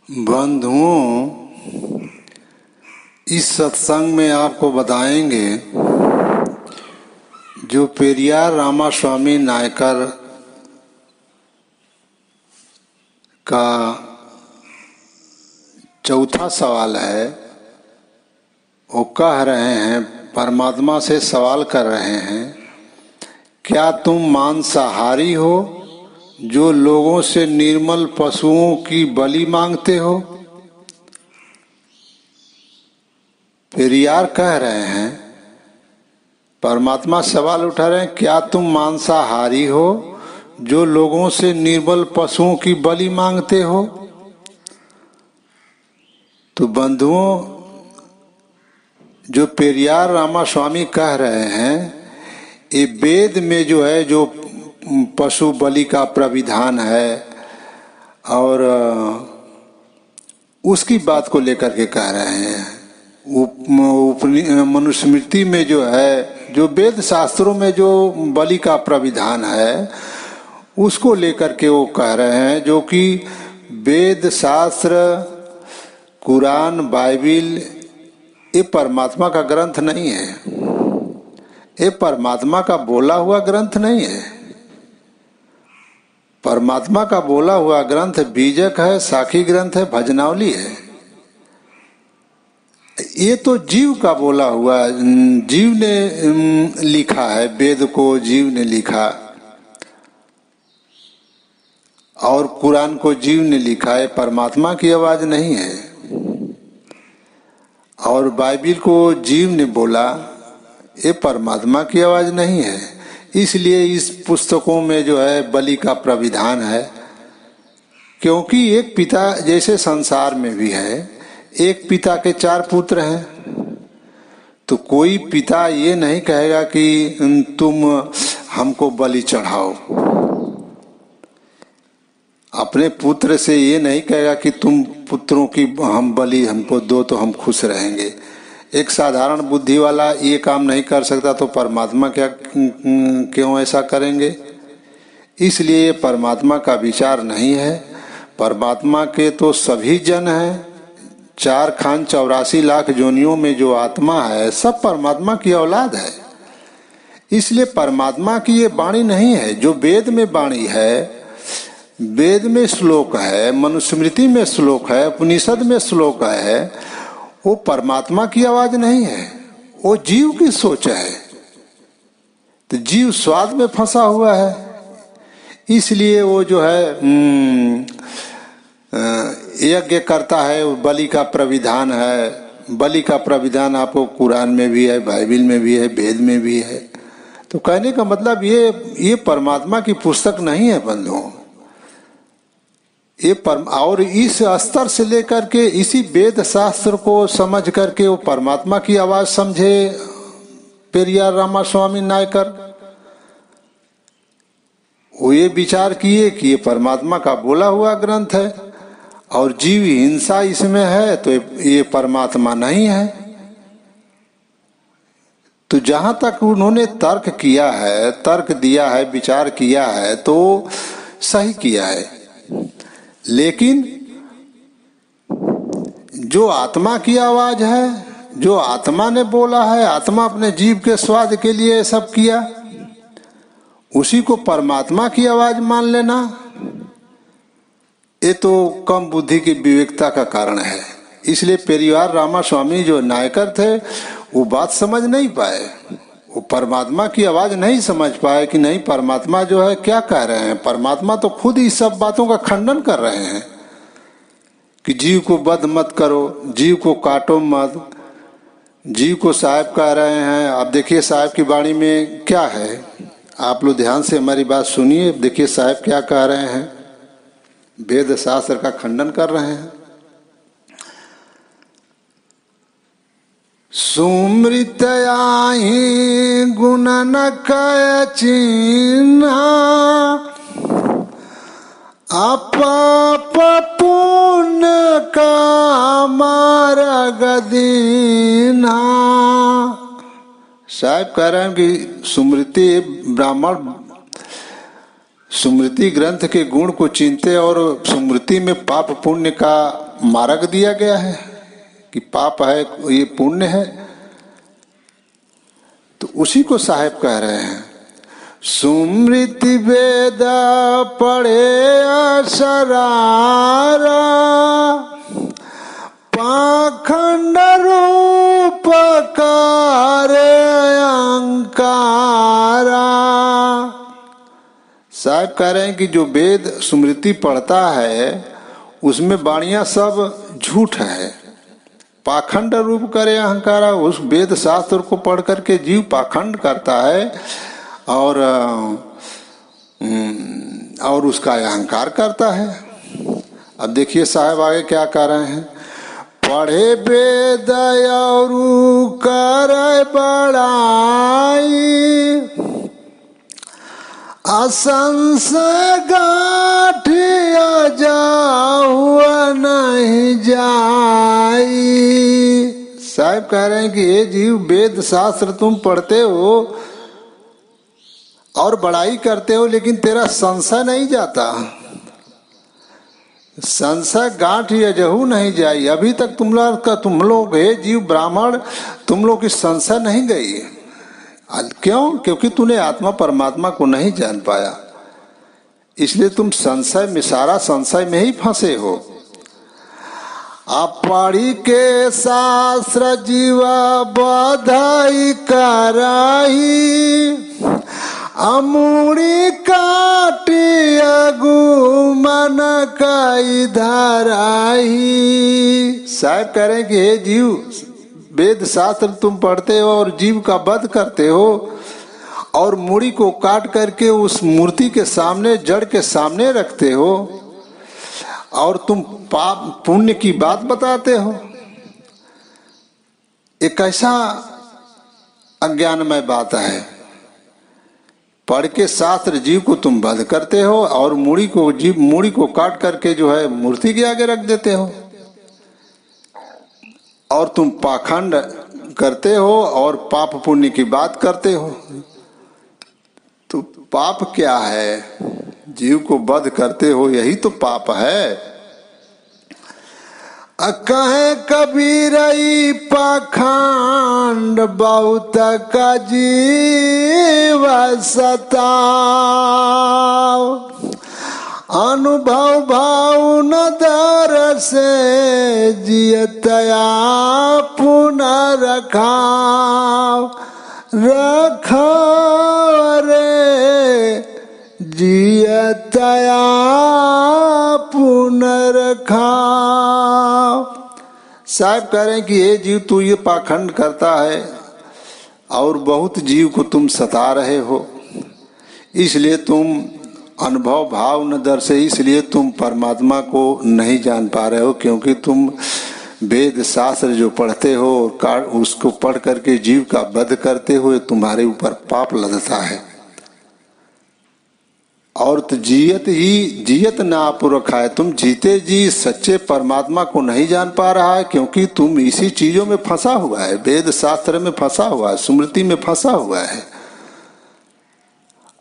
बंधुओं, इस सत्संग में आपको बताएंगे जो पेरियार रामास्वामी नायकर का चौथा सवाल है। वो कह रहे हैं, परमात्मा से सवाल कर रहे हैं, क्या तुम मांसाहारी हो जो लोगों से निर्मल पशुओं की बलि मांगते हो? पेरियार कह रहे हैं, परमात्मा सवाल उठा रहे हैं, क्या तुम मांसाहारी हो जो लोगों से निर्बल पशुओं की बलि मांगते हो? तो बंधुओं, जो पेरियार रामास्वामी कह रहे हैं, ये वेद में जो है जो पशु बलि का प्रविधान है और उसकी बात को लेकर के कह रहे हैं। मनुस्मृति में जो है, जो वेद शास्त्रों में जो बलि का प्रविधान है, उसको लेकर के वो कह रहे हैं, जो कि वेद शास्त्र, कुरान, बाइबिल, ये परमात्मा का ग्रंथ नहीं है। ये परमात्मा का बोला हुआ ग्रंथ नहीं है। परमात्मा का बोला हुआ ग्रंथ बीजक है, साखी ग्रंथ है, भजनावली है। ये तो जीव का बोला हुआ, जीव ने लिखा है, वेद को जीव ने लिखा और कुरान को जीव ने लिखा है, परमात्मा की आवाज नहीं है। और बाइबिल को जीव ने बोला, ये परमात्मा की आवाज नहीं है। इसलिए इस पुस्तकों में जो है बलि का प्रविधान है, क्योंकि एक पिता जैसे संसार में भी है, एक पिता के 4 पुत्र हैं, तो कोई पिता ये नहीं कहेगा कि तुम हमको बलि चढ़ाओ। अपने पुत्र से ये नहीं कहेगा कि तुम पुत्रों की हम बलि हमको दो तो हम खुश रहेंगे। एक साधारण बुद्धि वाला ये काम नहीं कर सकता, तो परमात्मा क्या क्यों ऐसा करेंगे? इसलिए ये परमात्मा का विचार नहीं है। परमात्मा के तो सभी जन हैं, 4 खान 84 लाख जोनियों में जो आत्मा है, सब परमात्मा की औलाद है। इसलिए परमात्मा की ये वाणी नहीं है जो वेद में वाणी है, वेद में श्लोक है, मनुस्मृति में श्लोक है, उपनिषद में श्लोक है, वो परमात्मा की आवाज नहीं है, वो जीव की सोच है। तो जीव स्वाद में फंसा हुआ है, इसलिए वो जो है यज्ञ करता है, बलि का प्रविधान है। बलि का प्रविधान आपको कुरान में भी है, बाइबिल में भी है, वेद में भी है। तो कहने का मतलब ये परमात्मा की पुस्तक नहीं है बंधुओं। और इस स्तर से लेकर के इसी वेद शास्त्र को समझ करके वो परमात्मा की आवाज समझे पेरियार रामास्वामी नायकर। वो ये विचार किए कि ये परमात्मा का बोला हुआ ग्रंथ है और जीव हिंसा इसमें है, तो ये परमात्मा नहीं है। तो जहां तक उन्होंने तर्क किया है, तर्क दिया है, विचार किया है, तो सही किया है। लेकिन जो आत्मा की आवाज है, जो आत्मा ने बोला है, आत्मा अपने जीव के स्वाद के लिए सब किया, उसी को परमात्मा की आवाज मान लेना, ये तो कम बुद्धि की विवेकता का कारण है। इसलिए पेरियार रामास्वामी जो नायकर थे, वो बात समझ नहीं पाए, वो परमात्मा की आवाज नहीं समझ पाए कि नहीं, परमात्मा जो है क्या कह रहे हैं। परमात्मा तो खुद ही सब बातों का खंडन कर रहे हैं कि जीव को वध मत करो, जीव को काटो मत, जीव को साहब कह रहे हैं। अब देखिए साहब की वाणी में क्या है, आप लोग ध्यान से हमारी बात सुनिए। देखिए साहब क्या कह रहे हैं, वेद शास्त्र का खंडन कर रहे हैं। सुमृतयाहि गुण न कय चिन्हा, अपाप पुण्य का मार्ग दीन्हा। साहब कह रहे हैं कि सुमृति ब्राह्मण स्मृति ग्रंथ के गुण को चिंते और स्मृति में पाप पुण्य का मार्ग दिया गया है कि पाप है ये पुण्य है, तो उसी को साहेब कह रहे हैं। सुमृति वेद पढ़े असरारा, पाखंड रूप कार्य अंकारा। साहब कह रहे हैं कि जो वेद स्मृति पढ़ता है उसमें वाणियां सब झूठ है। पाखंड रूप करे अहंकारा, उस वेद शास्त्र को पढ़ करके जीव पाखंड करता है और उसका अहंकार करता है। अब देखिए साहब आगे क्या कह रहे हैं। पढ़े वेद और करे बड़ाई, असंशय गाठिया जाऊ नहीं जाई। साहब कह रहे हैं कि ये जीव वेद शास्त्र तुम पढ़ते हो और बड़ाई करते हो, लेकिन तेरा संशय नहीं जाता। संशय गांठ यजहू नहीं जाई। अभी तक तुम लोग हे जीव ब्राह्मण, तुम लोग की संशय नहीं गई। क्यों? क्योंकि तूने आत्मा परमात्मा को नहीं जान पाया, इसलिए तुम संशय में, सारा संशय में ही फंसे हो। अपढ़ी के शास्त्र जीवा बधाई कराही, अमूड़ी काटी अगु मन काई धाराही। साहब कह रहे हैं कि हे जीव, वेद शास्त्र तुम पढ़ते हो और जीव का वध करते हो और मूड़ी को काट करके उस मूर्ति के सामने, जड़ के सामने रखते हो और तुम पाप पुण्य की बात बताते हो। एक ऐसा अज्ञानमय बात है। पढ़ के शास्त्र जीव को तुम वध करते हो और मूड़ी को काट करके जो है मूर्ति के आगे रख देते हो और तुम पाखंड करते हो और पाप पुण्य की बात करते हो। तो पाप क्या है? जीव को वध करते हो, यही तो पाप है। कहे कबीरई पाखंड बहुत का जीव सताओ, अनुभव भाव न दर से जियतया पुनरखाव रे, जियतया पुनरखाव। साहब कह रहे हैं कि ये जीव तू ये पाखंड करता है और बहुत जीव को तुम सता रहे हो, इसलिए तुम अनुभव भाव न दर से, इसलिए तुम परमात्मा को नहीं जान पा रहे हो, क्योंकि तुम वेद शास्त्र जो पढ़ते हो उसको पढ़ करके जीव का वध करते हुए तुम्हारे ऊपर पाप लदता है। और तो जियत ना पुरखा है, तुम जीते जी सच्चे परमात्मा को नहीं जान पा रहा है, क्योंकि तुम इसी चीजों में फंसा हुआ है, वेद शास्त्र में फंसा हुआ है, स्मृति में फंसा हुआ है,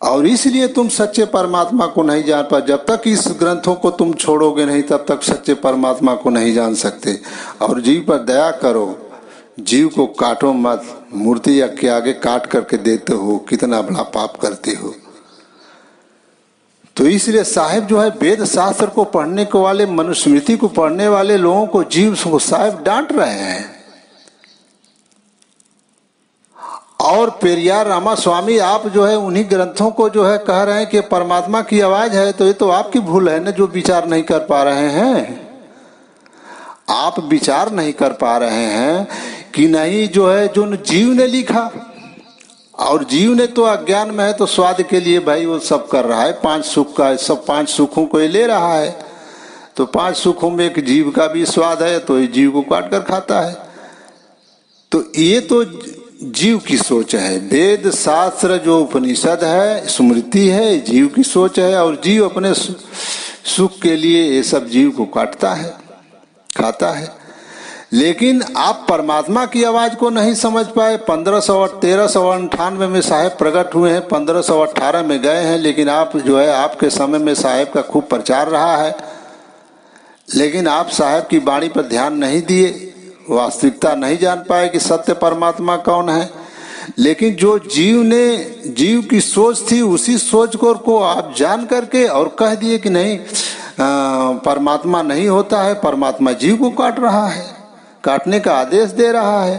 और इसलिए तुम सच्चे परमात्मा को नहीं जान पा। जब तक इस ग्रंथों को तुम छोड़ोगे नहीं, तब तक सच्चे परमात्मा को नहीं जान सकते। और जीव पर दया करो, जीव को काटो मत, मूर्ति के आगे काट करके देते हो, कितना बड़ा पाप करते हो। तो इसलिए साहिब जो है वेद शास्त्र को पढ़ने को वाले, मनुस्मृति को पढ़ने वाले लोगों को जीव को साहिब डांट रहे हैं। और पेरियार रामास्वामी आप जो है उन्हीं ग्रंथों को जो है कह रहे हैं कि परमात्मा की आवाज है, तो ये तो आपकी भूल है ना, जो विचार नहीं कर पा रहे हैं। आप विचार नहीं कर पा रहे हैं कि नहीं जो है जो जीव ने लिखा, और जीव ने तो अज्ञान में है, तो स्वाद के लिए भाई वो सब कर रहा है, 5 सुख का, सब 5 सुखों को ये ले रहा है। तो 5 सुखों में एक जीव का भी स्वाद है, तो ये जीव को काट कर खाता है। तो ये तो जीव की सोच है। वेद शास्त्र जो उपनिषद है, स्मृति है, जीव की सोच है, और जीव अपने सुख के लिए ये सब जीव को काटता है, खाता है। लेकिन आप परमात्मा की आवाज को नहीं समझ पाए। 1398 में साहेब प्रकट हुए हैं, 1518 में गए हैं, लेकिन आप जो है आपके समय में साहेब का खूब प्रचार रहा है, लेकिन आप साहेब की वाणी पर ध्यान नहीं दिए, वास्तविकता नहीं जान पाए कि सत्य परमात्मा कौन है। लेकिन जो जीव की सोच थी, उसी सोच को आप जान करके और कह दिए कि नहीं, परमात्मा नहीं होता है, परमात्मा जीव को काट रहा है, काटने का आदेश दे रहा है।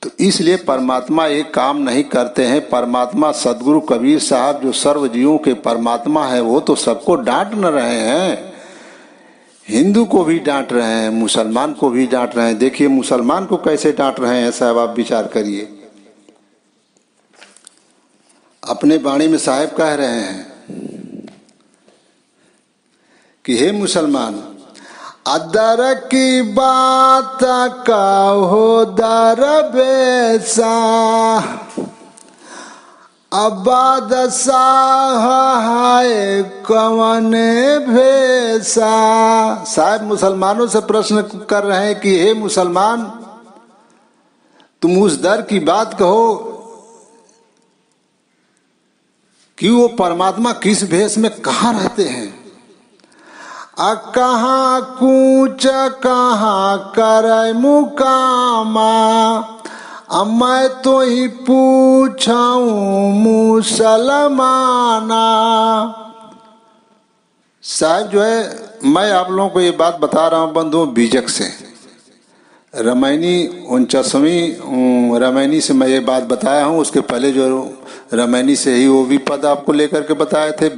तो इसलिए परमात्मा एक काम नहीं करते हैं। परमात्मा सदगुरु कबीर साहब जो सर्व जीवों के परमात्मा है, वो तो सबको डांट न रहे हैं, हिंदू को भी डांट रहे हैं, मुसलमान को भी डांट रहे हैं। देखिए मुसलमान को कैसे डांट रहे हैं साहब, आप विचार करिए। अपने वाणी में साहब कह रहे हैं कि हे मुसलमान, अदर की बात कहो दर बेसा, अबाद साहाय कवन भेसा। साहब मुसलमानों से प्रश्न कर रहे हैं कि हे मुसलमान, तुम उस दर की बात कहो कि वो परमात्मा किस भेष में कहाँ रहते हैं, कहाँ कूच कहाँ कर मुकामा, मैं तो ही पूछाऊं मुसलमाना। साहब जो है, मैं आप लोगों को ये बात बता रहा हूँ बंधुओं बीजक से, रामायणी 49वीं रामायणी से मैं ये बात बताया हूँ। उसके पहले जो रामायणी से ही वो भी पद आपको लेकर के बताए थे,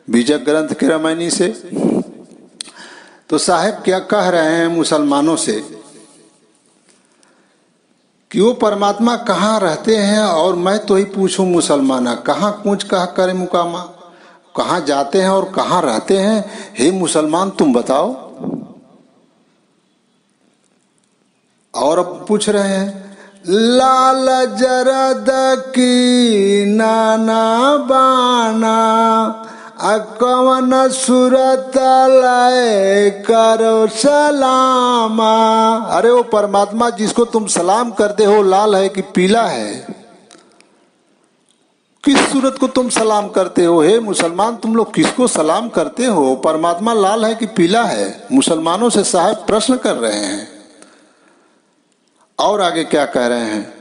बीजक ग्रंथ के रामायणी से। तो साहब क्या कह रहे हैं मुसलमानों से कि वो परमात्मा कहाँ रहते हैं, और मैं तो ही पूछूं मुसलमाना, कहाँ कूच कहाँ करे मुकामा, कहाँ जाते हैं और कहाँ रहते हैं, हे मुसलमान तुम बताओ। और अब पूछ रहे हैं, लाल जरद की नाना बाना, कवन सूरत लाए करो सलामा। अरे वो परमात्मा जिसको तुम सलाम करते हो लाल है कि पीला है, किस सूरत को तुम सलाम करते हो? हे मुसलमान तुम लोग किसको सलाम करते हो? परमात्मा लाल है कि पीला है? मुसलमानों से साहब प्रश्न कर रहे हैं। और आगे क्या कह रहे हैं,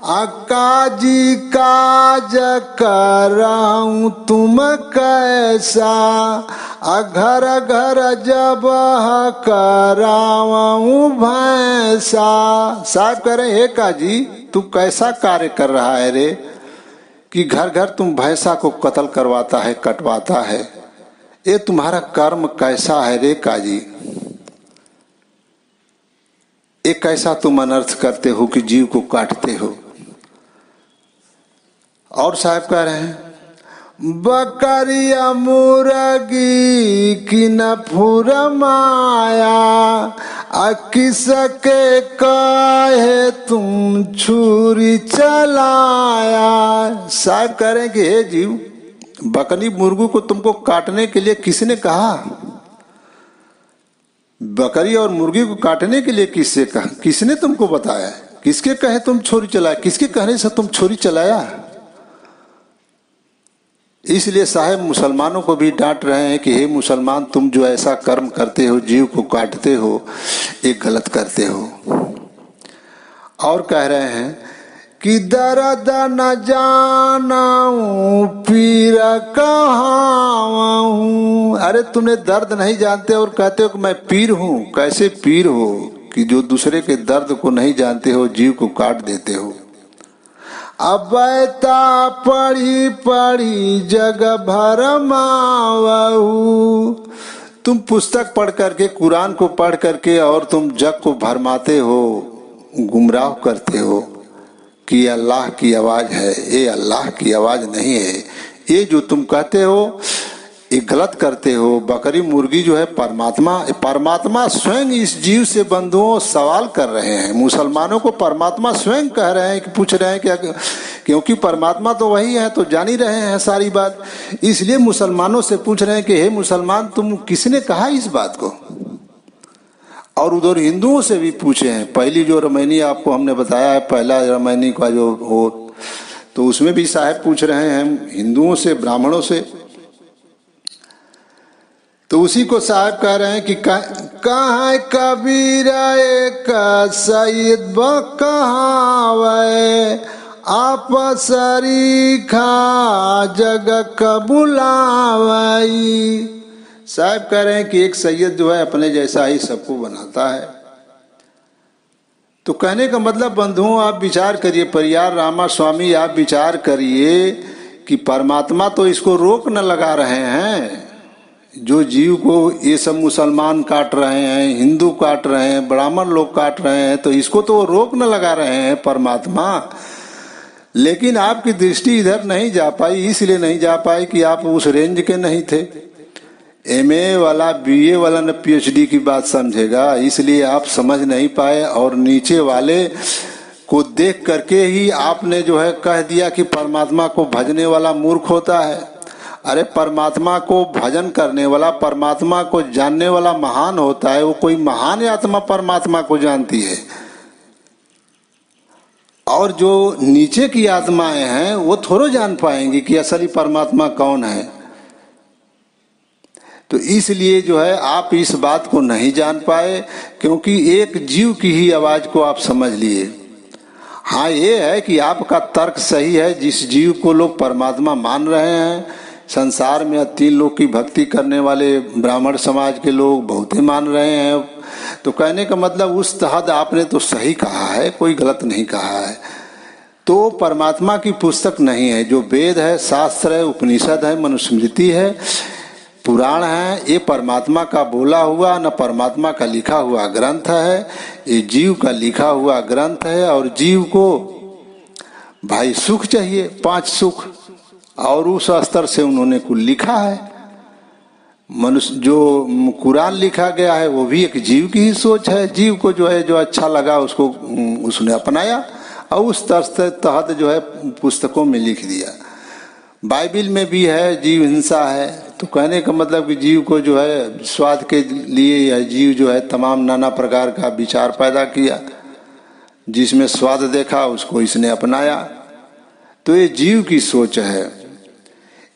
काजी काज कराऊं तुम कैसा, घर घर जब कराऊं भैंसा। साहब कह रहे हे काजी तू कैसा कार्य कर रहा है रे, कि घर घर तुम भैंसा को कत्ल करवाता है, कटवाता है। ये तुम्हारा कर्म कैसा है रे काजी, एक कैसा तुम अनर्थ करते हो कि जीव को काटते हो। और साहब कह रहे हैं, बकरिया मुर्गी की न फुरमाया, किसके कहे तुम छुरी चलाया। साहब कह रहे हैं कि हे जीव, बकरी मुर्गू को तुमको काटने के लिए किसने कहा? बकरी और मुर्गी को काटने के लिए किससे कहा? किसने तुमको बताया? किसके कहे तुम छुरी चलाया? किसके कहने से तुम छुरी चलाया? इसलिए साहब मुसलमानों को भी डांट रहे हैं कि हे मुसलमान तुम जो ऐसा कर्म करते हो, जीव को काटते हो, ये गलत करते हो। और कह रहे हैं कि दर्द न जानाऊं पीर कहाऊं। अरे तुमने दर्द नहीं जानते और कहते हो कि मैं पीर हूं। कैसे पीर हो कि जो दूसरे के दर्द को नहीं जानते हो, जीव को काट देते हो। अबैता पढ़ी पढ़ी जग भरमावहू। तुम पुस्तक पढ़ करके, कुरान को पढ़ करके और तुम जग को भरमाते हो, गुमराह करते हो कि अल्लाह की आवाज है। ये अल्लाह की आवाज नहीं है। ये जो तुम कहते हो ये गलत करते हो। बकरी मुर्गी जो है परमात्मा स्वयं इस जीव से बंधुओं सवाल कर रहे हैं। मुसलमानों को परमात्मा स्वयं कह रहे हैं कि पूछ रहे हैं क्या, क्योंकि परमात्मा तो वही है, तो जान ही रहे हैं सारी बात। इसलिए मुसलमानों से पूछ रहे हैं कि हे मुसलमान तुम किसने कहा इस बात को? और उधर हिंदुओं से भी पूछे हैं। पहली जो रामायणी आपको हमने बताया है, पहला रामायणी का जो हो, तो उसमें भी साहब पूछ रहे हैं हिंदुओं से, ब्राह्मणों से। तो उसी को साहब कह रहे हैं कि कहाँ कबीरा का सईद कहावे आप सरीखा जग कबुलावई। साहब कह रहे हैं कि एक सैयद जो है अपने जैसा ही सबको बनाता है। तो कहने का मतलब बंधुओं, आप विचार करिए, परियार रामा स्वामी आप विचार करिए कि परमात्मा तो इसको रोक न लगा रहे हैं। जो जीव को ये सब मुसलमान काट रहे हैं, हिंदू काट रहे हैं, ब्राह्मण लोग काट रहे हैं, तो इसको तो रोक न लगा रहे हैं परमात्मा। लेकिन आपकी दृष्टि इधर नहीं जा पाई, इसलिए नहीं जा पाई कि आप उस रेंज के नहीं थे। एमए वाला, बीए वाला न पीएचडी की बात समझेगा, इसलिए आप समझ नहीं पाए। और नीचे वाले को देख करके ही आपने जो है कह दिया कि परमात्मा को भजने वाला मूर्ख होता है। अरे परमात्मा को भजन करने वाला, परमात्मा को जानने वाला महान होता है। वो कोई महान आत्मा परमात्मा को जानती है, और जो नीचे की आत्माएं हैं वो थोड़ा जान पाएंगी कि असली परमात्मा कौन है। तो इसलिए जो है आप इस बात को नहीं जान पाए, क्योंकि एक जीव की ही आवाज को आप समझ लिए। हाँ, ये है कि आपका तर्क सही है। जिस जीव को लोग परमात्मा मान रहे हैं, संसार में 3 लोग की भक्ति करने वाले ब्राह्मण समाज के लोग बहुत ही मान रहे हैं। तो कहने का मतलब उस तहत आपने तो सही कहा है, कोई गलत नहीं कहा है। तो परमात्मा की पुस्तक नहीं है, जो वेद है, शास्त्र है, उपनिषद है, मनुस्मृति है, पुराण है, ये परमात्मा का बोला हुआ न परमात्मा का लिखा हुआ ग्रंथ है। ये जीव का लिखा हुआ ग्रंथ है। और जीव को भाई सुख चाहिए, 5 सुख, और उस स्तर से उन्होंने कुल लिखा है। मनुष्य जो कुरान लिखा गया है वो भी एक जीव की ही सोच है। जीव को जो है जो अच्छा लगा उसको उसने अपनाया और उस तहत जो है पुस्तकों में लिख दिया। बाइबिल में भी है जीव हिंसा है। तो कहने का मतलब कि जीव को जो है स्वाद के लिए यह जीव जो है तमाम नाना प्रकार का विचार पैदा किया, जिसमें स्वाद देखा उसको इसने अपनाया। तो ये जीव की सोच है।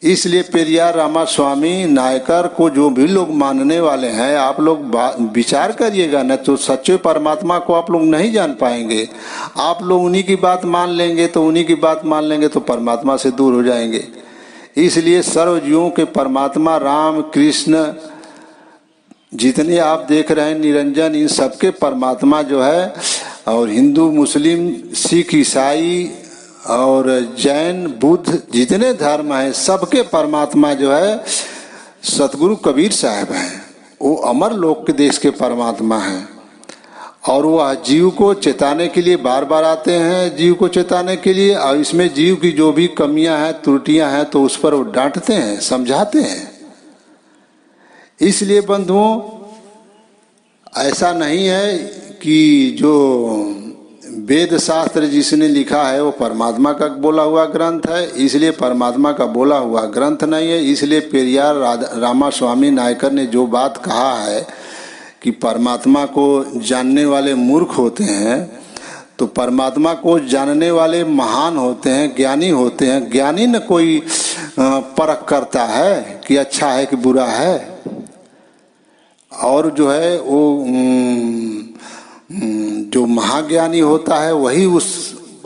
इसलिए पेरियार रामा स्वामी नायकर को जो भी लोग मानने वाले हैं, आप लोग विचार करिएगा, न तो सच्चे परमात्मा को आप लोग नहीं जान पाएंगे। आप लोग उन्हीं की बात मान लेंगे, तो उन्हीं की बात मान लेंगे तो परमात्मा से दूर हो जाएंगे। इसलिए सर्व जीवों के परमात्मा राम कृष्ण जितने आप देख रहे हैं, निरंजन, इन सबके परमात्मा जो है, और हिंदू मुस्लिम सिख ईसाई और जैन बुद्ध जितने धर्म हैं, सबके परमात्मा जो है सतगुरु कबीर साहब हैं। वो अमर लोक के देश के परमात्मा हैं। और वह जीव को चेताने के लिए बार बार आते हैं, जीव को चेताने के लिए। और इसमें जीव की जो भी कमियां हैं, त्रुटियां हैं, तो उस पर वो डांटते हैं, समझाते हैं। इसलिए बंधुओं, ऐसा नहीं है कि जो वेद शास्त्र जिसने लिखा है वो परमात्मा का बोला हुआ ग्रंथ है, इसलिए परमात्मा का बोला हुआ ग्रंथ नहीं है। इसलिए पेरियार रामा स्वामी नायकर ने जो बात कहा है कि परमात्मा को जानने वाले मूर्ख होते हैं, तो परमात्मा को जानने वाले महान होते हैं, ज्ञानी होते हैं। ज्ञानी न कोई परख करता है कि अच्छा है कि बुरा है। और जो है वो जो महाज्ञानी होता है वही उस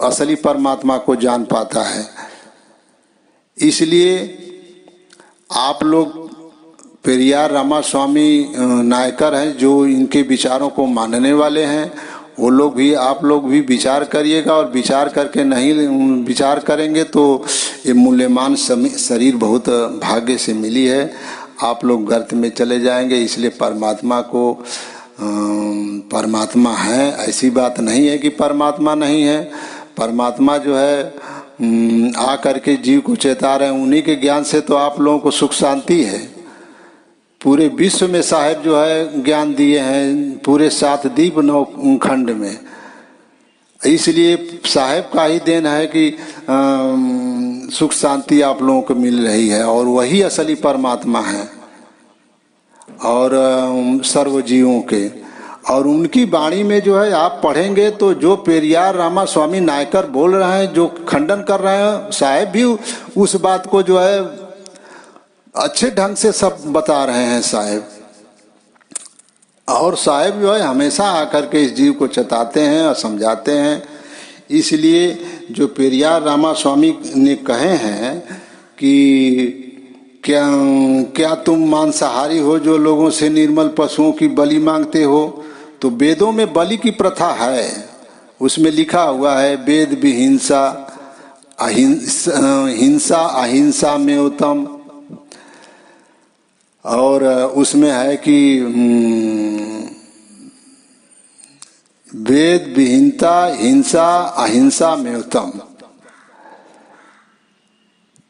असली परमात्मा को जान पाता है। इसलिए आप लोग पेरियार रामा स्वामी नायकर हैं, जो इनके विचारों को मानने वाले हैं, वो लोग भी, आप लोग भी विचार करिएगा। और विचार करके नहीं विचार करेंगे तो ये मूल्यवान शरीर बहुत भाग्य से मिली है, आप लोग गर्त में चले जाएंगे। इसलिए परमात्मा को परमात्मा है, ऐसी बात नहीं है कि परमात्मा नहीं है। परमात्मा जो है आ करके जीव को चेता रहे हैं, उन्हीं के ज्ञान से तो आप लोगों को सुख शांति है। पूरे विश्व में साहेब जो है ज्ञान दिए हैं, पूरे 7 द्वीप 9 खंड में। इसलिए साहेब का ही देन है कि सुख शांति आप लोगों को मिल रही है, और वही असली परमात्मा है और सर्व जीवों के। और उनकी वाणी में जो है आप पढ़ेंगे तो जो पेरियार रामास्वामी नायकर बोल रहे हैं, जो खंडन कर रहे हैं, साहब भी उस बात को जो है अच्छे ढंग से सब बता रहे हैं साहब। और साहब जो है हमेशा आकर के इस जीव को चेताते हैं और समझाते हैं। इसलिए जो पेरियार रामास्वामी ने कहे हैं कि क्या तुम मांसाहारी हो जो लोगों से निर्मल पशुओं की बलि मांगते हो? तो वेदों में बलि की प्रथा है, उसमें लिखा हुआ है वेद भी हिंसा अहिंसा में उत्तम। और उसमें है कि वेद विहीनता हिंसा अहिंसा में उत्तम।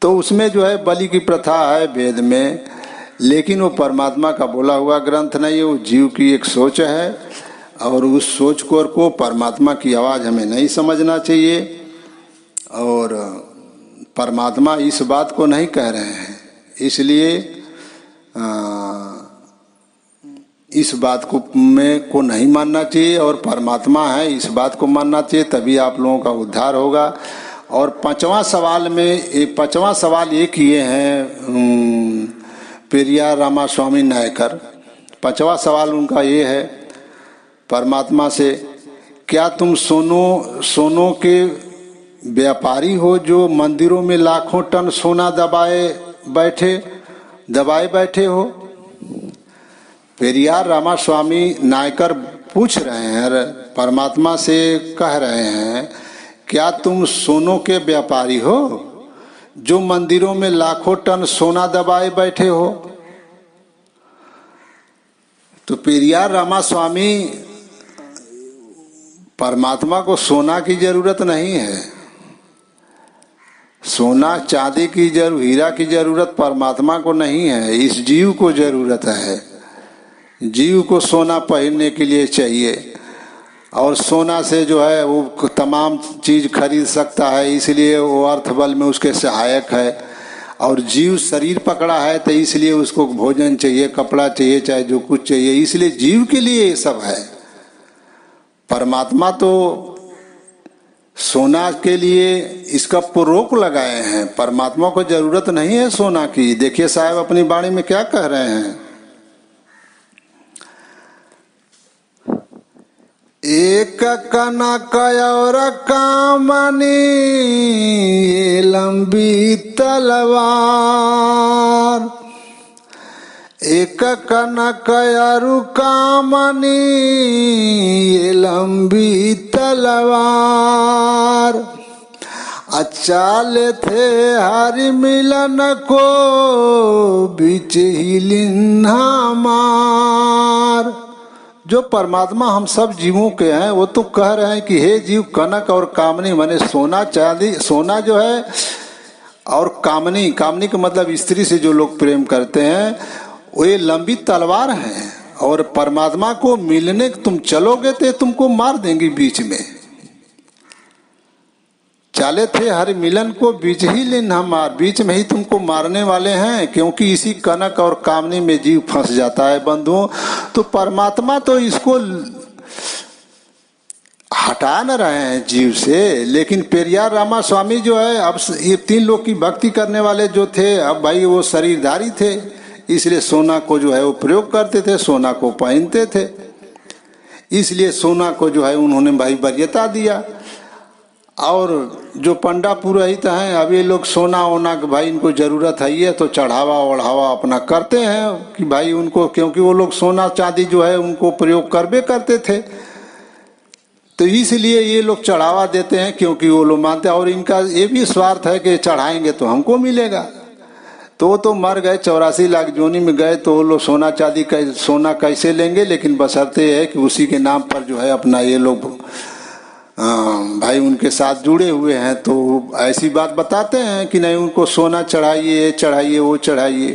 तो उसमें जो है बलि की प्रथा है वेद में, लेकिन वो परमात्मा का बोला हुआ ग्रंथ नहीं है, वो जीव की एक सोच है। और उस सोच को परमात्मा की आवाज़ हमें नहीं समझना चाहिए। और परमात्मा इस बात को नहीं कह रहे हैं, इसलिए इस बात को नहीं मानना चाहिए। और परमात्मा है इस बात को मानना चाहिए, तभी आप लोगों का उद्धार होगा। और पांचवा सवाल ये किए हैं पेरियार रामास्वामी नायकर। पांचवा सवाल उनका ये है परमात्मा से, क्या तुम सोनों के व्यापारी हो जो मंदिरों में लाखों टन सोना दबाए बैठे हो? पेरियार रामास्वामी नायकर पूछ रहे हैं, परमात्मा से कह रहे हैं, क्या तुम सोनों के व्यापारी हो जो मंदिरों में लाखों टन सोना दबाए बैठे हो? तो पेरियार रामास्वामी, परमात्मा को सोना की जरूरत नहीं है, सोना चांदी की हीरा की जरूरत परमात्मा को नहीं है, इस जीव को जरूरत है। जीव को सोना पहनने के लिए चाहिए, और सोना से जो है वो तमाम चीज खरीद सकता है, इसलिए वो अर्थ बल में उसके सहायक है। और जीव शरीर पकड़ा है तो इसलिए उसको भोजन चाहिए, कपड़ा चाहिए, चाहे जो कुछ चाहिए, इसलिए जीव के लिए ये सब है। परमात्मा तो सोना के लिए इसका रोक लगाए हैं, परमात्मा को जरूरत नहीं है सोना की। देखिए साहब अपनी वाणी में क्या कह रहे हैं, एक कनक और कामनी लंबी तलवार, एक कनक और कामनी लंबी तलवार, अचाल थे हरि मिलन को बीच ही लिन्हा मार। जो परमात्मा हम सब जीवों के हैं वो तो कह रहे हैं कि हे जीव, कनक और कामनी माने सोना चांदी, सोना जो है और कामनी का मतलब स्त्री से जो लोग प्रेम करते हैं, वो ये लंबी तलवार है। और परमात्मा को मिलने तुम चलोगे तो तुमको मार देंगे बीच में। चाले थे हर मिलन को बीच ही लेना मार, बीच में ही तुमको मारने वाले हैं, क्योंकि इसी कनक और कामनी में जीव फंस जाता है बंधुओं। तो परमात्मा तो इसको हटा न रहे हैं जीव से, लेकिन पेरियार रामास्वामी जो है, अब ये तीन लोग की भक्ति करने वाले जो थे, अब भाई वो शरीरधारी थे, इसलिए सोना को जो है वो प्रयोग करते थे, सोना को पहनते थे, इसलिए सोना को जो है उन्होंने भाई वरीयता दिया। और जो पंडा पुरोहित हैं, अब ये लोग सोना वोना भाई इनको जरूरत है ये, तो चढ़ावा ओढ़ावा अपना करते हैं कि भाई उनको, क्योंकि वो लोग सोना चांदी जो है उनको प्रयोग करबे करते थे, तो इसलिए ये लोग चढ़ावा देते हैं, क्योंकि वो लोग मानते हैं। और इनका ये भी स्वार्थ है कि चढ़ाएंगे तो हमको मिलेगा। तो वो तो मर गए, 84 लाख जोनी में गए, तो वो लोग सोना चांदी सोना कैसे लेंगे, लेकिन बशर्ते है कि उसी के नाम पर जो है अपना ये लोग भाई उनके साथ जुड़े हुए हैं, तो ऐसी बात बताते हैं कि नहीं उनको सोना चढ़ाइए चढ़ाइए वो चढ़ाइए।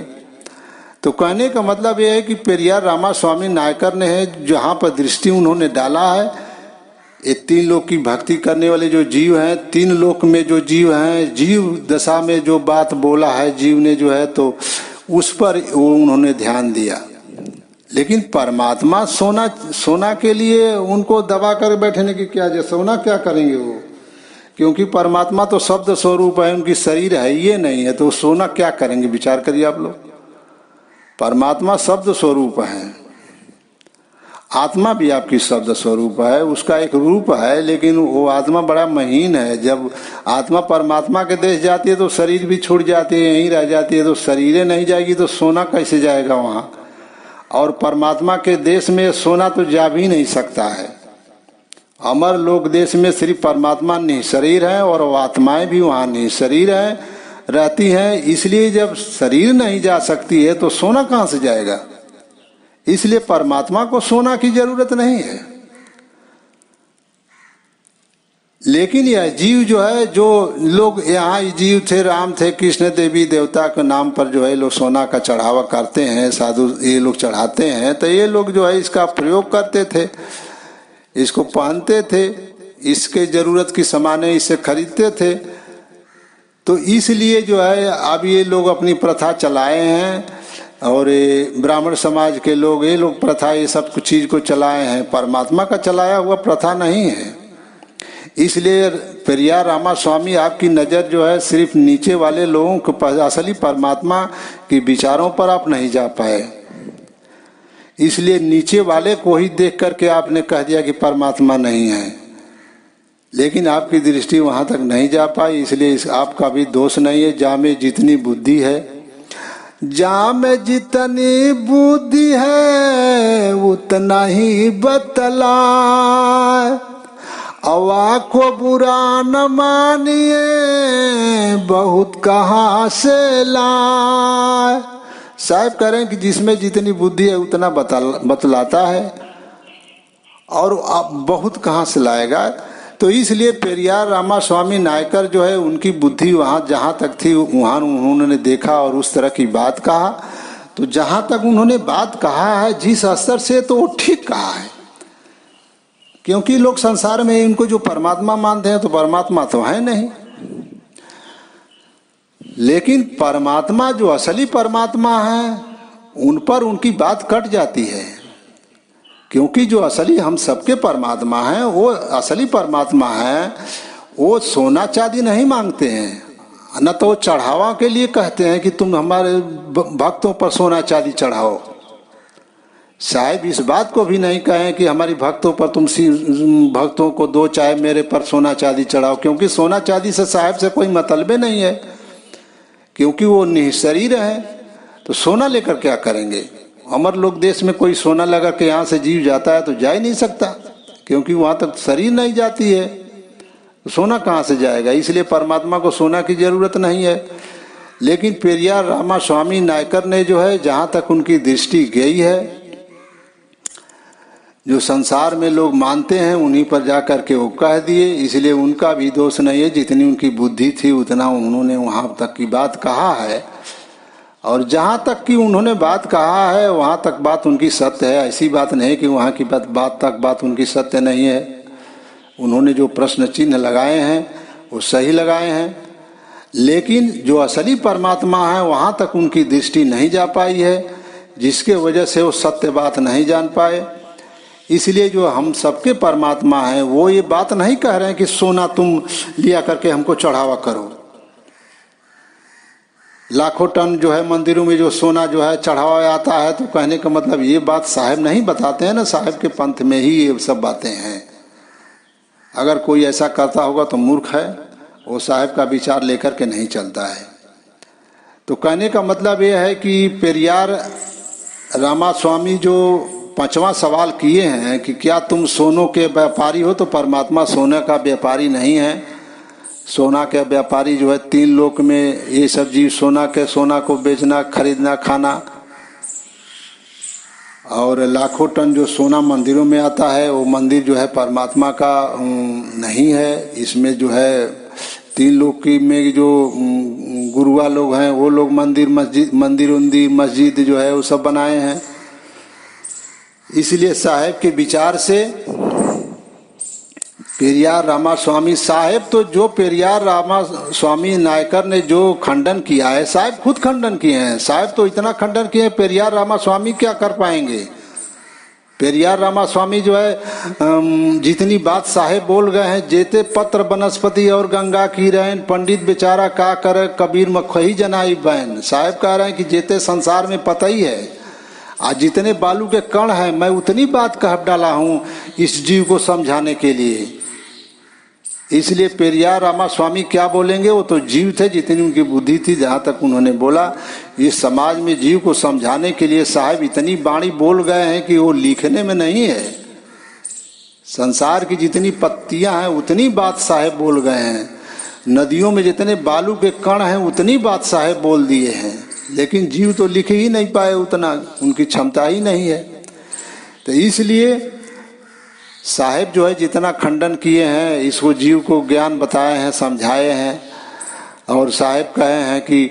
तो कहने का मतलब ये है कि पेरियार रामास्वामी नायकर ने है जहाँ पर दृष्टि उन्होंने डाला है, ये तीन लोक की भक्ति करने वाले जो जीव हैं, तीन लोक में जो जीव हैं, जीव दशा में जो बात बोला है जीव ने जो है, तो उस पर वो उन्होंने ध्यान दिया। लेकिन परमात्मा सोना के लिए उनको दबा कर बैठने की क्या जरूरत, सोना क्या करेंगे वो, क्योंकि परमात्मा तो शब्द स्वरूप है, उनकी शरीर है ये नहीं है, तो सोना क्या करेंगे, विचार करिए आप लोग। परमात्मा शब्द स्वरूप है, आत्मा भी आपकी शब्द स्वरूप है, उसका एक रूप है, लेकिन वो आत्मा बड़ा महीन है। जब आत्मा परमात्मा के देश जाती है तो शरीर भी छूट जाती है, यहीं रह जाती है, तो शरीरें नहीं जाएगी तो सोना कैसे जाएगा वहाँ। और परमात्मा के देश में सोना तो जा भी नहीं सकता है। अमर लोक देश में सिर्फ परमात्मा नहीं शरीर है, और वो आत्माएं भी वहाँ नहीं शरीर है रहती हैं। इसलिए जब शरीर नहीं जा सकती है तो सोना कहाँ से जाएगा। इसलिए परमात्मा को सोना की जरूरत नहीं है। लेकिन यह जीव जो है, जो लोग यहाँ जीव थे, राम थे, कृष्ण, देवी देवता के नाम पर जो है लोग सोना का चढ़ावा करते हैं, साधु ये लोग चढ़ाते हैं, तो ये लोग जो है इसका प्रयोग करते थे, इसको पहनते थे, इसके जरूरत की सामानें इसे खरीदते थे। तो इसलिए जो है अब ये लोग अपनी प्रथा चलाए हैं, और ब्राह्मण समाज के लोग ये लोग प्रथा ये सब कुछ चीज को चलाए हैं, परमात्मा का चलाया हुआ प्रथा नहीं है। इसलिए पेरियार रामा स्वामी आपकी नज़र जो है सिर्फ नीचे वाले लोगों को, असली परमात्मा के विचारों पर आप नहीं जा पाए, इसलिए नीचे वाले को ही देख करके आपने कह दिया कि परमात्मा नहीं है, लेकिन आपकी दृष्टि वहाँ तक नहीं जा पाई। इसलिए आपका भी दोष नहीं है। जा में जितनी बुद्धि है, जा में जितनी बुद्धि है उतना ही बतला, अवा को बुरा न मानिए बहुत कहाँ से लाए। साहब कह रहे हैं कि जिसमें जितनी बुद्धि है उतना बतलाता है, और आप बहुत कहाँ से लाएगा। तो इसलिए पेरियार रामा स्वामी नायकर जो है उनकी बुद्धि वहाँ जहाँ तक थी वहाँ उन्होंने देखा और उस तरह की बात कहा। तो जहाँ तक उन्होंने बात कहा है जिस स्तर से, तो वो ठीक कहा है, क्योंकि लोग संसार में इनको जो परमात्मा मानते हैं तो परमात्मा तो है नहीं। लेकिन परमात्मा जो असली परमात्मा है उन पर उनकी बात कट जाती है, क्योंकि जो असली हम सबके परमात्मा हैं, वो असली परमात्मा है, वो सोना चांदी नहीं मांगते हैं, न तो चढ़ावा के लिए कहते हैं कि तुम हमारे भक्तों पर सोना चांदी चढ़ाओ। साहिब इस बात को भी नहीं कहें कि हमारी भक्तों पर तुम भक्तों को दो, चाहे मेरे पर सोना चांदी चढ़ाओ, क्योंकि सोना चांदी से साहिब से कोई मतलब नहीं है, क्योंकि वो निःशरीर है। तो सोना लेकर क्या करेंगे। अमर लोक देश में कोई सोना लगा के यहाँ से जीव जाता है तो जा ही नहीं सकता, क्योंकि वहाँ तक शरीर नहीं जाती है, तो सोना कहाँ से जाएगा। इसलिए परमात्मा को सोना की जरूरत नहीं है। लेकिन पेरियार रामा स्वामी नायकर ने जो है, जहाँ तक उनकी दृष्टि गई है, जो संसार में लोग मानते हैं उन्हीं पर जा कर के वो कह दिए। इसलिए उनका भी दोष नहीं है, जितनी उनकी बुद्धि थी उतना उन्होंने वहाँ तक की बात कहा है, और जहाँ तक कि उन्होंने बात कहा है वहाँ तक बात उनकी सत्य है। ऐसी बात नहीं कि वहाँ की बात उनकी सत्य नहीं है। उन्होंने जो प्रश्न चिन्ह लगाए हैं वो सही लगाए हैं, लेकिन जो असली परमात्मा है वहाँ तक उनकी दृष्टि नहीं जा पाई है, जिसके वजह से वो सत्य बात नहीं जान पाए। इसलिए जो हम सबके परमात्मा हैं वो ये बात नहीं कह रहे हैं कि सोना तुम लिया करके हमको चढ़ावा करो। लाखों टन जो है मंदिरों में जो सोना जो है चढ़ावा आता है, तो कहने का मतलब ये बात साहब नहीं बताते हैं ना, साहब के पंथ में ही ये सब बातें हैं। अगर कोई ऐसा करता होगा तो मूर्ख है, वो साहब का विचार लेकर के नहीं चलता है। तो कहने का मतलब ये है कि पेरियार रामा स्वामी जो 5वां सवाल किए हैं कि क्या तुम सोनों के व्यापारी हो, तो परमात्मा सोने का व्यापारी नहीं है। सोना के व्यापारी जो है 3 लोक में ये सब जीव सोना को बेचना, खरीदना, खाना, और लाखों टन जो सोना मंदिरों में आता है वो मंदिर जो है परमात्मा का नहीं है। इसमें जो है 3 लोक की में जो गुरुआ लोग हैं वो लोग मंदिर मस्जिद जो है वो सब बनाए हैं। इसलिए साहेब के विचार से पेरियार रामा स्वामी साहेब, तो जो पेरियार रामा स्वामी नायकर ने जो खंडन किया है, साहेब खुद खंडन किए हैं। साहेब तो इतना खंडन किए हैं, पेरियार रामा स्वामी क्या कर पाएंगे। पेरियार रामास्वामी जो है जितनी बात साहेब बोल गए हैं, जेते पत्र बनस्पति और गंगा की रैन, पंडित बेचारा का करे कबीर मखही जनाई बैन। साहेब कह रहे हैं कि जेते संसार में पता ही है, आज जितने बालू के कण हैं मैं उतनी बात कह डाला हूँ इस जीव को समझाने के लिए। इसलिए पेरियार रामास्वामी क्या बोलेंगे, वो तो जीव थे, जितनी उनकी बुद्धि थी जहाँ तक उन्होंने बोला। इस समाज में जीव को समझाने के लिए साहब इतनी बाणी बोल गए हैं कि वो लिखने में नहीं है। संसार की जितनी पत्तियां हैं उतनी बात साहेब बोल गए हैं, नदियों में जितने बालू के कण हैं उतनी बात साहेब बोल दिए हैं, लेकिन जीव तो लिख ही नहीं पाए उतना, उनकी क्षमता ही नहीं है। तो इसलिए साहेब जो है जितना खंडन किए हैं, इसको जीव को ज्ञान बताए हैं, समझाए हैं। और साहेब कहे हैं कि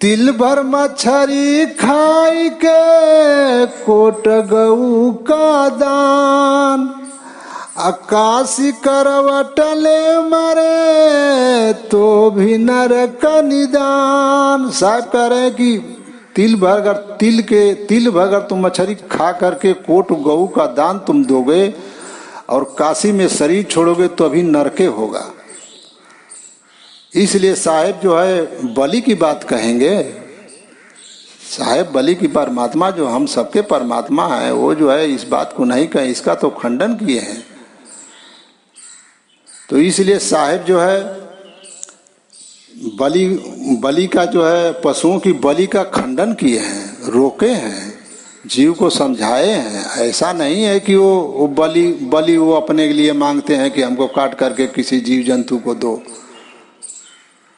तिल भर मछरी खाई के कोट गऊ का दान, आकाशी करवटले मरे तो भी नरक निदान। साहब कह रहे हैं कि तिल भर अगर तुम मछली खा करके कोट गऊ का दान तुम दोगे और काशी में शरीर छोड़ोगे तो अभी नरके होगा। इसलिए साहेब जो है बलि की बात कहेंगे। साहेब बलि की परमात्मा जो हम सबके परमात्मा है, वो जो है इस बात को नहीं कहे, इसका तो खंडन किए हैं। तो इसलिए साहेब जो है बलि का जो है पशुओं की बलि का खंडन किए हैं, रोके हैं, जीव को समझाए हैं। ऐसा नहीं है कि वो बलि वो अपने के लिए मांगते हैं कि हमको काट करके किसी जीव जंतु को दो।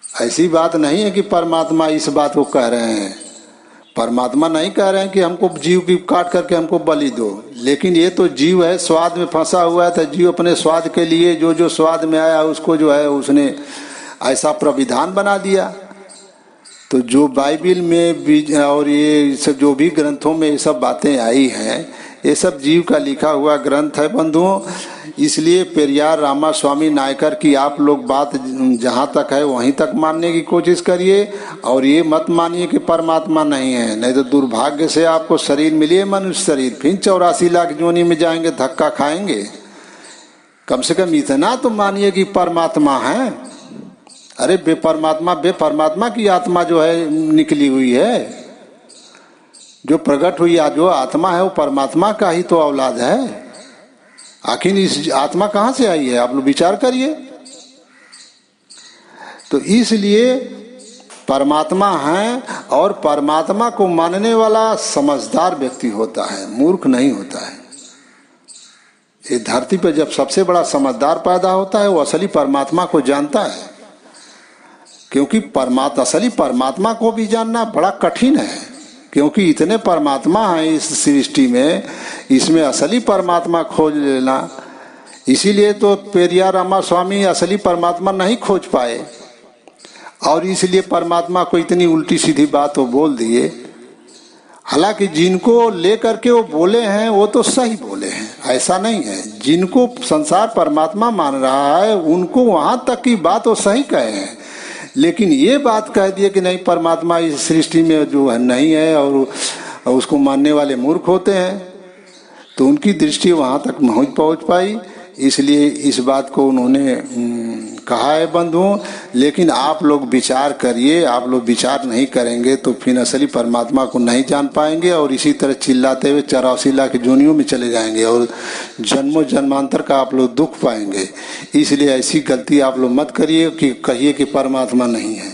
ऐसी बात नहीं है कि परमात्मा इस बात को कह रहे हैं। परमात्मा नहीं कह रहे हैं कि हमको जीव की काट करके हमको बलि दो, लेकिन ये तो जीव है, स्वाद में फंसा हुआ है। तो जीव अपने स्वाद के लिए जो स्वाद में आया उसको जो है उसने ऐसा प्रविधान बना दिया। तो जो बाइबिल में और ये सब जो भी ग्रंथों में ये सब बातें आई हैं, ये सब जीव का लिखा हुआ ग्रंथ है बंधुओं। इसलिए पेरियार रामास्वामी नायकर की आप लोग बात जहाँ तक है वहीं तक मानने की कोशिश करिए, और ये मत मानिए कि परमात्मा नहीं है। नहीं तो दुर्भाग्य से आपको शरीर मिले मनुष्य शरीर, फिर 84 लाख जोनी में जाएंगे, धक्का खाएंगे। कम से कम इतना तो मानिए कि परमात्मा है। अरे बेपरमात्मा की आत्मा जो है निकली हुई है, जो प्रकट हुई जो आत्मा है वो परमात्मा का ही तो औलाद है। आखिर इस आत्मा कहाँ से आई है, आप लोग विचार करिए। तो इसलिए परमात्मा है, और परमात्मा को मानने वाला समझदार व्यक्ति होता है, मूर्ख नहीं होता है। ये धरती पर जब सबसे बड़ा समझदार पैदा होता है वो असली परमात्मा को जानता है, क्योंकि असली परमात्मा को भी जानना बड़ा कठिन है, क्योंकि इतने परमात्मा हैं इस सृष्टि में, इसमें असली परमात्मा खोज लेना। इसीलिए तो पेरियार रामास्वामी असली परमात्मा नहीं खोज पाए, और इसलिए परमात्मा को इतनी उल्टी सीधी बात वो बोल दिए। हालांकि जिनको लेकर के वो बोले हैं वो तो सही बोले हैं, ऐसा नहीं है। जिनको संसार परमात्मा मान रहा है उनको वहां तक की बात वो सही कहे हैं, लेकिन ये बात कह दिए कि नहीं परमात्मा इस सृष्टि में जो है नहीं है, और उसको मानने वाले मूर्ख होते हैं, तो उनकी दृष्टि वहाँ तक नहीं पहुँच पाई। इसलिए इस बात को उन्होंने कहा है बंधुओं। लेकिन आप लोग विचार करिए, आप लोग विचार नहीं करेंगे तो फिर असली परमात्मा को नहीं जान पाएंगे, और इसी तरह चिल्लाते हुए 84 लाख जोनियों में चले जाएंगे, और जन्मों जन्मांतर का आप लोग दुख पाएंगे। इसलिए ऐसी गलती आप लोग मत करिए कि कहिए कि परमात्मा नहीं है।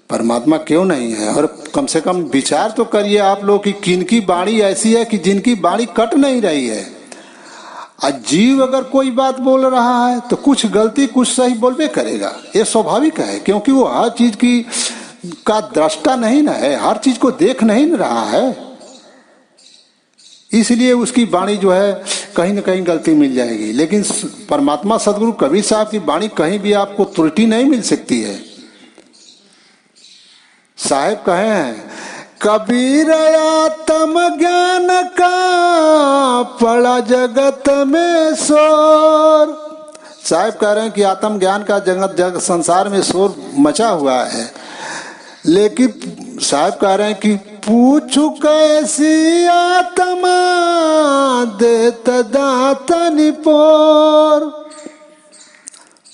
परमात्मा क्यों नहीं है, और कम से कम विचार तो करिए आप लोग कि किनकी वाणी ऐसी है कि जिनकी वाणी कट नहीं रही है। जीव अगर कोई बात बोल रहा है तो कुछ गलती कुछ सही बोलबे करेगा, ये स्वाभाविक है, क्योंकि वो हर चीज का दृष्टा नहीं ना है, हर चीज को देख नहीं रहा है। इसलिए उसकी वाणी जो है कहीं न कहीं गलती मिल जाएगी। लेकिन परमात्मा सदगुरु कबीर साहब की वाणी कहीं भी आपको त्रुटि नहीं मिल सकती है। साहेब कहे हैं कबीर आत्म ज्ञान का पड़ा जगत में शोर। साहब कह रहे हैं कि आत्म ज्ञान का जगत संसार में शोर मचा हुआ है, लेकिन साहब कह रहे हैं कि पूछू कैसी आत्मा देत दातन पोर।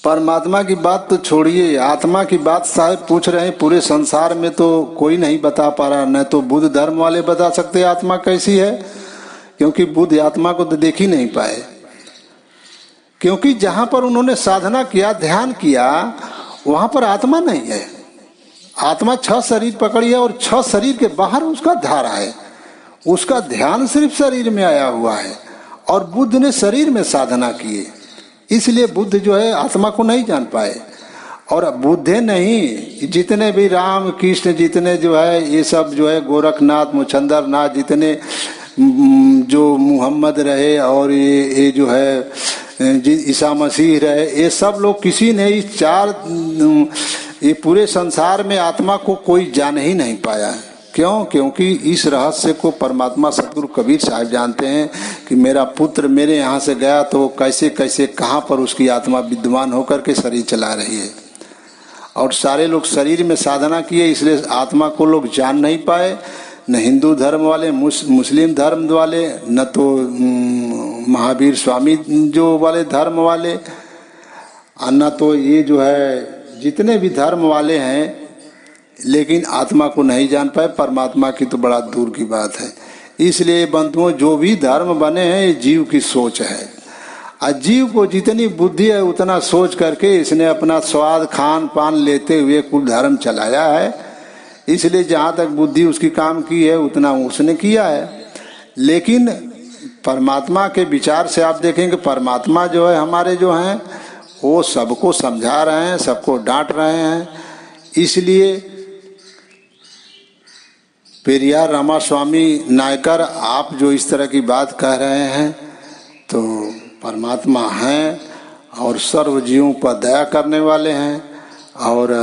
परमात्मा की बात तो छोड़िए, आत्मा की बात साहब पूछ रहे हैं। पूरे संसार में तो कोई नहीं बता पा रहा, न तो बुद्ध धर्म वाले बता सकते आत्मा कैसी है, क्योंकि बुद्ध आत्मा को तो देख ही नहीं पाए। क्योंकि जहां पर उन्होंने साधना किया, ध्यान किया, वहां पर आत्मा नहीं है। आत्मा 6 शरीर पकड़ी है और 6 शरीर के बाहर उसका धारा है। उसका ध्यान सिर्फ शरीर में आया हुआ है और बुद्ध ने शरीर में साधना की, इसलिए बुद्ध जो है आत्मा को नहीं जान पाए। और बुद्ध नहीं, जितने भी राम कृष्ण, जितने जो है ये सब जो है गोरखनाथ, मुचंदर नाथ, जितने जो मुहम्मद रहे और ये जो है ईसा मसीह रहे, ये सब लोग किसी ने इस 4 ये पूरे संसार में आत्मा को कोई जान ही नहीं पाया। क्यों? क्योंकि इस रहस्य को परमात्मा सतगुरु कबीर साहब जानते हैं कि मेरा पुत्र मेरे यहाँ से गया तो कैसे कैसे कहाँ पर उसकी आत्मा विद्यमान होकर के शरीर चला रही है। और सारे लोग शरीर में साधना किए, इसलिए आत्मा को लोग जान नहीं पाए। न हिंदू धर्म वाले, मुस्लिम धर्म वाले, न तो महावीर स्वामी जो वाले धर्म वाले, न तो ये जो है जितने भी धर्म वाले हैं, लेकिन आत्मा को नहीं जान पाए। परमात्मा की तो बड़ा दूर की बात है। इसलिए बंधुओं, जो भी धर्म बने हैं ये जीव की सोच है। और जीव को जितनी बुद्धि है उतना सोच करके इसने अपना स्वाद खान पान लेते हुए कुल धर्म चलाया है। इसलिए जहाँ तक बुद्धि उसकी काम की है उतना उसने किया है। लेकिन परमात्मा के विचार से आप देखेंगे, परमात्मा जो है हमारे जो हैं वो सबको समझा रहे हैं, सबको डांट रहे हैं। इसलिए पेरियार रामास्वामी नायकर, आप जो इस तरह की बात कह रहे हैं तो परमात्मा हैं और सर्व जीवों पर दया करने वाले हैं। और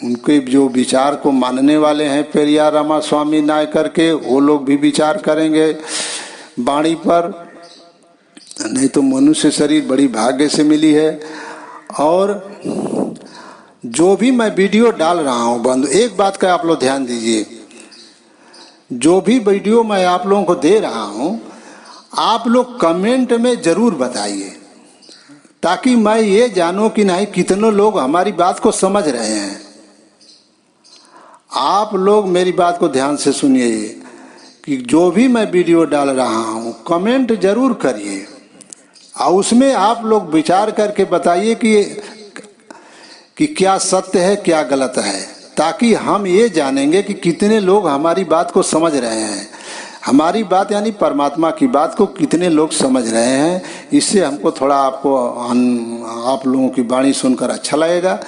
उनके जो विचार को मानने वाले हैं पेरियार रामास्वामी नायकर के, वो लोग भी विचार करेंगे वाणी पर। नहीं तो मनुष्य शरीर बड़ी भाग्य से मिली है। और जो भी मैं वीडियो डाल रहा हूं बंधु, एक बात का आप लोग ध्यान दीजिए, जो भी वीडियो मैं आप लोगों को दे रहा हूं, आप लोग कमेंट में जरूर बताइए, ताकि मैं ये जानूं कि नहीं कितने लोग हमारी बात को समझ रहे हैं। आप लोग मेरी बात को ध्यान से सुनिए कि जो भी मैं वीडियो डाल रहा हूं कमेंट जरूर करिए और उसमें आप लोग विचार करके बताइए कि क्या सत्य है क्या गलत है, ताकि हम ये जानेंगे कि कितने लोग हमारी बात को समझ रहे हैं। हमारी बात यानी परमात्मा की बात को कितने लोग समझ रहे हैं। इससे हमको थोड़ा आप लोगों की वाणी सुनकर अच्छा लगेगा।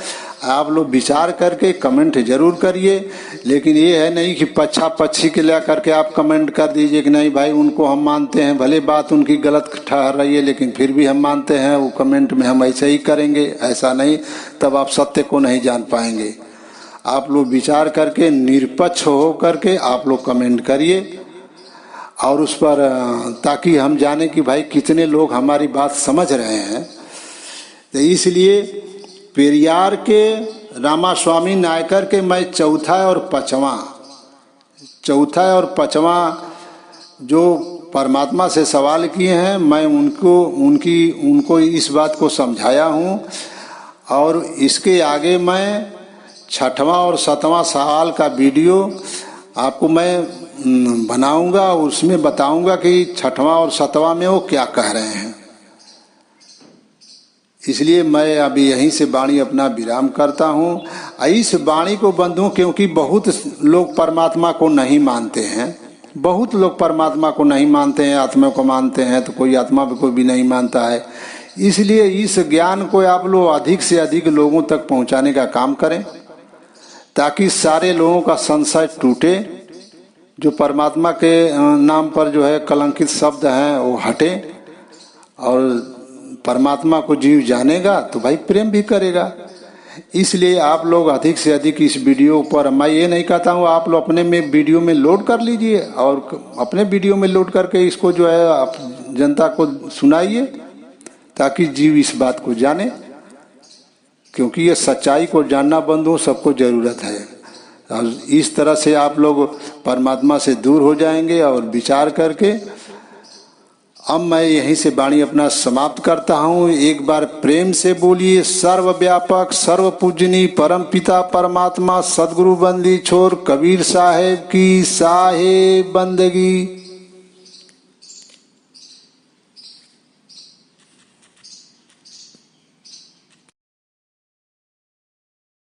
आप लोग विचार करके कमेंट जरूर करिए। लेकिन ये है नहीं कि पच्छा पच्छी के ला करके आप कमेंट कर दीजिए कि नहीं भाई उनको हम मानते हैं, भले बात उनकी गलत ठहर रही है लेकिन फिर भी हम मानते हैं, वो कमेंट में हम ऐसे ही करेंगे। ऐसा नहीं, तब आप सत्य को नहीं जान पाएंगे। आप लोग विचार करके निरपक्ष हो करके आप लोग कमेंट करिए और उस पर, ताकि हम जाने कि भाई कितने लोग हमारी बात समझ रहे हैं। तो इसलिए पेरियार के रामास्वामी नायकर के मैं चौथा और पांचवा जो परमात्मा से सवाल किए हैं, मैं उनको इस बात को समझाया हूँ। और इसके आगे मैं 6वां और 7वां सवाल का वीडियो आपको मैं बनाऊंगा, उसमें बताऊंगा कि 6वां और 7वां में वो क्या कह रहे हैं। इसलिए मैं अभी यहीं से वाणी अपना विराम करता हूँ। इस वाणी को बंधु, क्योंकि बहुत लोग परमात्मा को नहीं मानते हैं, बहुत लोग परमात्मा को नहीं मानते हैं, आत्मा को मानते हैं, तो कोई आत्मा को भी नहीं मानता है। इसलिए इस ज्ञान को आप लोग अधिक से अधिक लोगों तक पहुँचाने का काम करें, ताकि सारे लोगों का संशय टूटे। जो परमात्मा के नाम पर जो है कलंकित शब्द हैं वो हटे, और परमात्मा को जीव जानेगा तो भाई प्रेम भी करेगा। इसलिए आप लोग अधिक से अधिक इस वीडियो पर, मैं ये नहीं कहता हूँ आप लोग अपने में वीडियो में लोड कर लीजिए और अपने वीडियो में लोड करके इसको जो है आप जनता को सुनाइए, ताकि जीव इस बात को जाने। क्योंकि ये सच्चाई को जानना बंधु सबको जरूरत है। और इस तरह से आप लोग परमात्मा से दूर हो जाएंगे। और विचार करके अब मैं यहीं से वाणी अपना समाप्त करता हूँ। एक बार प्रेम से बोलिए, सर्वव्यापक सर्व पूजनी परम पिता परमात्मा सदगुरु बंदी छोर कबीर साहेब की साहेब बंदगी।